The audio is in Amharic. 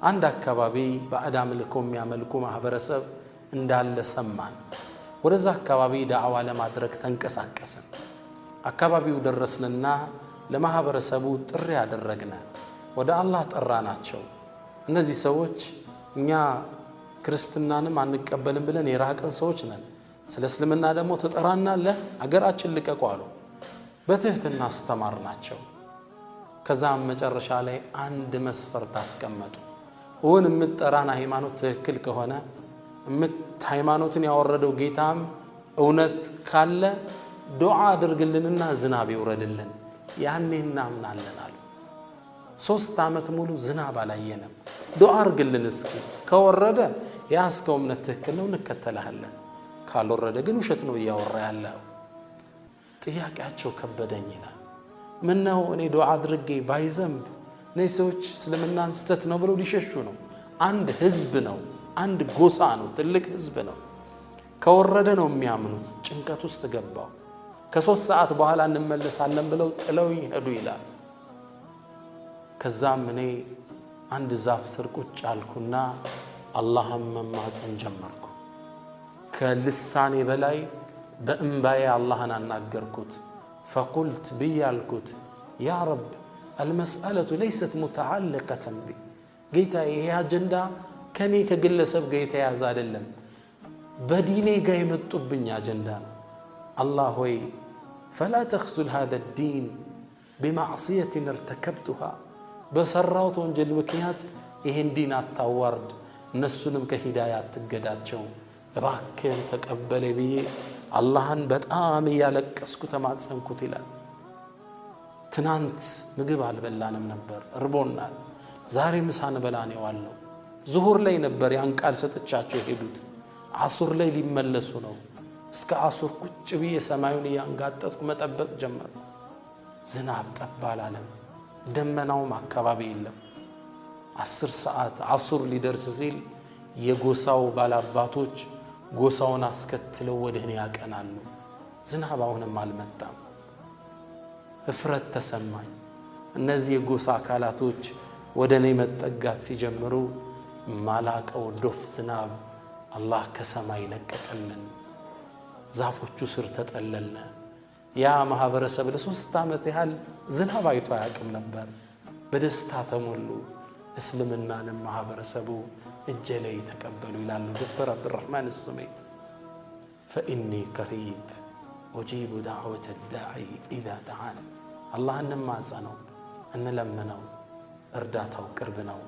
አንድ አካባቢ በአዳም ልኮም ያመልኩ ማህበረሰብ እንዳለ ሰማን ወደዛ አካባቢ ዳዕዋ ለማድረግ ተንቀሳቀስን አካባቢው ደረስንና ለማህበረሰቡ ጥሪ ያደረግነ ወደ አላህ ጠራናቸው እነዚህ ሰዎች እኛ ክርስትናንም አንቀበልም ብለን የራቀን ሰዎች ነን ስለ እስልምና ደግሞ ተጠራናለ አገራችን ልቀቁ አሉ በትህትና አስተማርናቸው ከዛም መጨረሻ ላይ አንድ መስፈርት አስቀመጡ ወን ምትጠራና ሃይማኖት ትክክል ከሆነ ሃይማኖትን ያወረደው ጌታም እውነት ካለ ዱዓ አድርግልንና ዝናብ ይወረድልን ያኔ እናምናለን አሉ 3 ዓመት ሙሉ ዝናብ አላየንም ዱዓ አድርግልን እስኪ ከወረደ ያስከው እምነት ትክክል ነው እንከተላለን ካልወረደ ግን ውሸት ነው ያወራ ያለው ጥያቄያቸው ከበደኝ ይላል ምን ነው እኔ ዱዓ አድርጌ ባይዘንብ ነይሶች እስልምናን ስተት ነው ብለው ሊሸሹ ነው አንድ ህዝብ ነው አንድ ጎሳ ነው ትልቅ ህዝብ ነው ከወረደ ነው የሚያምኑት ጭንቀት ውስጥ ገባው ከ3 ሰዓት በኋላ እንመለሳለን ብለው ጥለው ይሄዱ ይላል ከዛም እኔ አንድ ዛፍ ስር ቁጭ አልኩና አላህን መማፀን ጀመርኩ ከልሳኔ በላይ በእንባዬ አላህን አናገርኩት فقلت بيالكت يا رب المسألة ليست متعلقة بي قيتا يا جندا كني كجلسب قيتا يا زادلم بديني قايم الطبن يا جندا الله وي فلا تخذل هذا الدين بمعصية ارتكبتها بسراوت وانجل مكيات ይሄን ዲን አታዋርድ እነሱንም ከሂዳያት ትገዳቸው እባክህን ተቀበለ ብዬ አላህን በጣም ያለቀስኩ ተማጸንኩት ይላል ትናንት ምግብ አልበላንም ነበር እርቦናል ዛሬ ምሳን በላን ይዋለው ዙሁር ላይ ነበር ያን ቃል ሰጥቻቸው ሄዱት አሱር ላይ ሊመለሱ ነው እስከ አሱር ቁጭ ብዬ ሰማዩን ያንጋጠጥኩ መጠበቅ ጀመርኩ ዝናብ ጠባላለም ደመናውም አካባቢ የለም 10 ሰዓት አሱር ሊደርስ ሲል የጎሳው ባላባቶች ጎሳውን አስከትለው ወደኔ ያቀናሉ ዝናብ አሁንም አልመጣም እፍረት ተሰማኝ እነዚህ የጎሳ አካላቶች ወደኔ መጠጋት ሲጀምሩ ማላቀው ዶፍ ዝናብ አላህ ከሰማይ ለቀቀልን ዛፎቹ ስር ተጠለልነ ያ ማህበረሰብ ለ3 ዓመት ያህል ዝናብ አይቶ ያቅም ነበር በደስታ ተሞሉ እስልምናን ማህበረሰቡ እጀለይ ተቀበሉ ይላሉ ዶክተር አብዱራህማን السميت فإني قريب أجيب دعوة الداعي إذا دعان الله نمازنو أن لمنو ارداتو قربنو